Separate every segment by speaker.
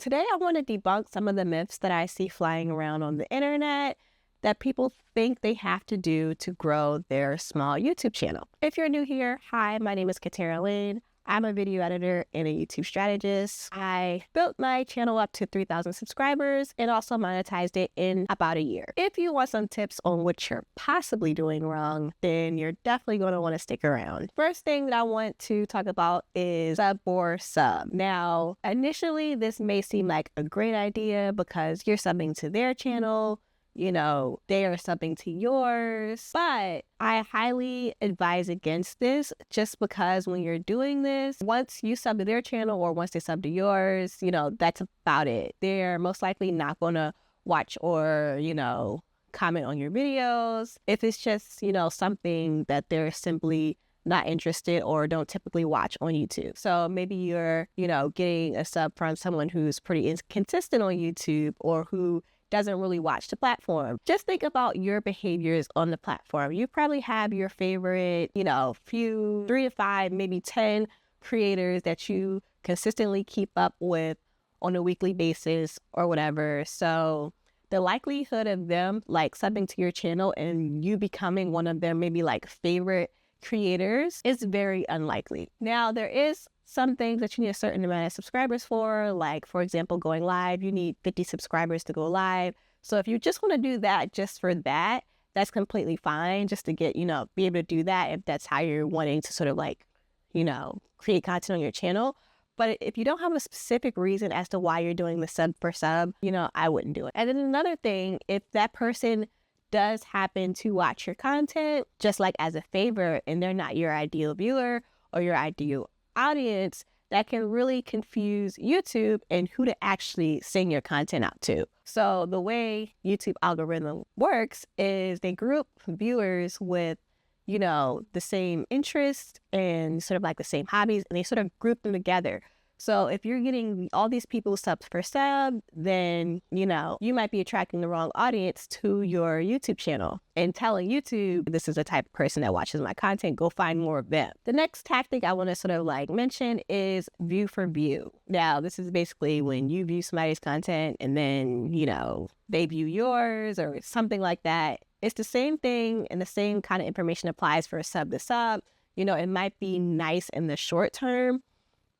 Speaker 1: Today I want to debunk some of the myths that I see flying around on the internet that people think they have to do to grow their small YouTube channel. If you're new here, hi, my name is Catara. I'm a video editor and a YouTube strategist. I built my channel up to 3,000 subscribers and also monetized it in about a year. If you want some tips on what you're possibly doing wrong, then you're definitely going to want to stick around. First thing that I want to talk about is sub for sub. Now, initially, this may seem like a great idea because you're subbing to their channel, you know, they are subbing to yours, but I highly advise against this just because when you're doing this, once you sub to their channel or once they sub to yours, you know, that's about it. They're most likely not going to watch or, you know, comment on your videos. If it's just, you know, something that they're simply not interested or don't typically watch on YouTube. So maybe you're, you know, getting a sub from someone who's pretty inconsistent on YouTube or who doesn't really watch the platform. Just think about your behaviors on the platform. You probably have your favorite, you know, few, 3 to 5, maybe 10 creators that you consistently keep up with on a weekly basis or whatever. So the likelihood of them like subbing to your channel and you becoming one of their maybe like favorite creators is very unlikely. Now, there is some things that you need a certain amount of subscribers for, like, for example, going live, you need 50 subscribers to go live. So if you just want to do that just for that, that's completely fine, just to get, you know, be able to do that if that's how you're wanting to sort of like, you know, create content on your channel. But if you don't have a specific reason as to why you're doing the sub for sub, you know, I wouldn't do it. And then another thing, if that person does happen to watch your content, just like as a favor, and they're not your ideal viewer or your ideal audience, that can really confuse YouTube and who to actually send your content out to. So the way YouTube algorithm works is they group viewers with, you know, the same interests and sort of like the same hobbies, and they sort of group them together. So if you're getting all these people subs per sub, then, you know, you might be attracting the wrong audience to your YouTube channel and telling YouTube, this is the type of person that watches my content, go find more of them. The next tactic I want to sort of like mention is view for view. Now, this is basically when you view somebody's content and then, you know, they view yours or something like that. It's the same thing and the same kind of information applies for sub to sub. You know, it might be nice in the short term,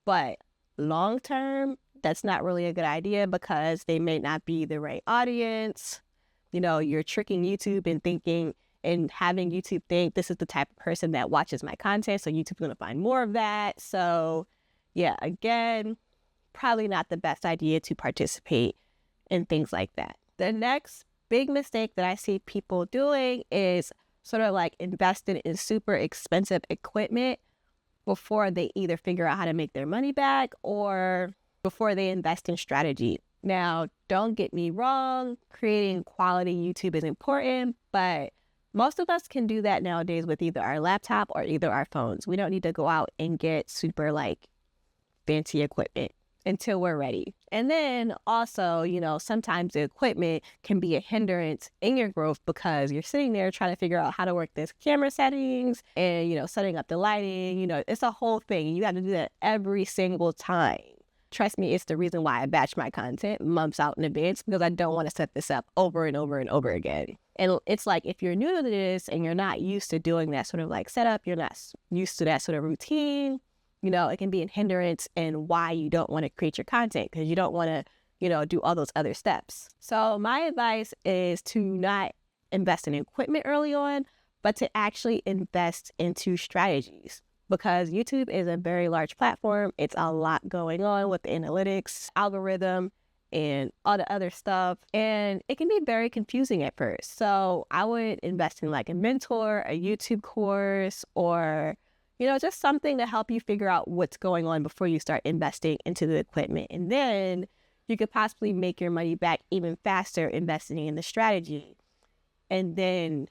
Speaker 1: but long term, that's not really a good idea because they may not be the right audience. You know, you're tricking YouTube and thinking and having YouTube think this is the type of person that watches my content, so YouTube's going to find more of that. So yeah, again, probably not the best idea to participate in things like that. The next big mistake that I see people doing is sort of like investing in super expensive equipment before they either figure out how to make their money back or before they invest in strategy. Now, don't get me wrong, creating quality YouTube is important, but most of us can do that nowadays with either our laptop or either our phones. We don't need to go out and get super like fancy equipment until we're ready. And then also, you know, sometimes the equipment can be a hindrance in your growth because you're sitting there trying to figure out how to work this camera settings and, you know, setting up the lighting, you know, it's a whole thing. You got to do that every single time. Trust me, it's the reason why I batch my content months out in advance because I don't want to set this up over and over and over again. And it's like, if you're new to this and you're not used to doing that sort of like setup, you're not used to that sort of routine, you know, it can be a hindrance in why you don't want to create your content because you don't want to, you know, do all those other steps. So my advice is to not invest in equipment early on, but to actually invest into strategies because YouTube is a very large platform. It's a lot going on with the analytics, algorithm, and all the other stuff. And it can be very confusing at first. So I would invest in like a mentor, a YouTube course, or you know, just something to help you figure out what's going on before you start investing into the equipment. And then you could possibly make your money back even faster investing in the strategy and then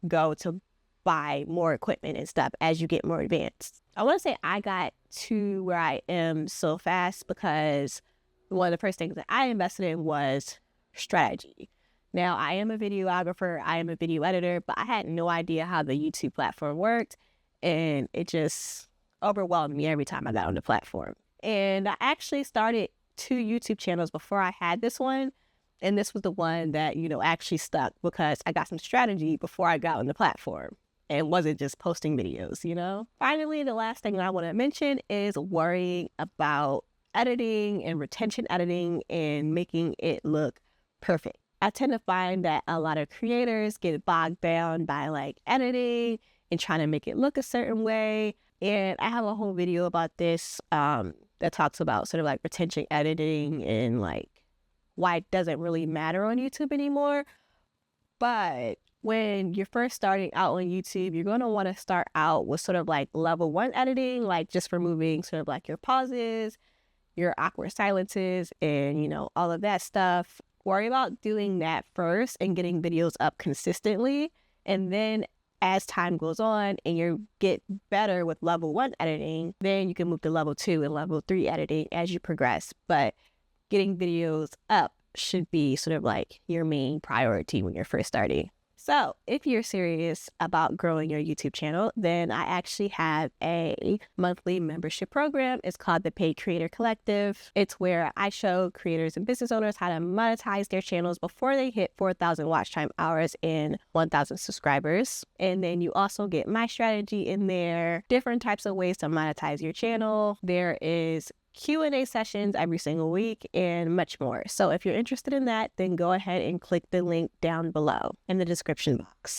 Speaker 1: go to buy more equipment and stuff as you get more advanced. I want to say I got to where I am so fast because one of the first things that I invested in was strategy. Now, I am a videographer, I am a video editor, but I had no idea how the YouTube platform worked. And it just overwhelmed me every time I got on the platform. And I actually started 2 YouTube channels before I had this one. And this was the one that, actually stuck because I got some strategy before I got on the platform and wasn't just posting videos. Finally, the last thing I want to mention is worrying about editing and retention editing and making it look perfect. I tend to find that a lot of creators get bogged down by like editing and trying to make it look a certain way. And I have a whole video about this that talks about sort of like retention editing and like why it doesn't really matter on YouTube anymore. But when you're first starting out on YouTube, you're going to want to start out with sort of like level 1 editing, like just removing sort of like your pauses, your awkward silences, and, all of that stuff. Worry about doing that first and getting videos up consistently. And then as time goes on and you get better with level 1 editing, then you can move to level 2 and level 3 editing as you progress. But getting videos up should be sort of like your main priority when you're first starting. So if you're serious about growing your YouTube channel, then I actually have a monthly membership program. It's called the Paid Creator Collective. It's where I show creators and business owners how to monetize their channels before they hit 4,000 watch time hours and 1,000 subscribers. And then you also get my strategy in there, different types of ways to monetize your channel. There is Q&A sessions every single week and much more. So if you're interested in that, then go ahead and click the link down below in the description box.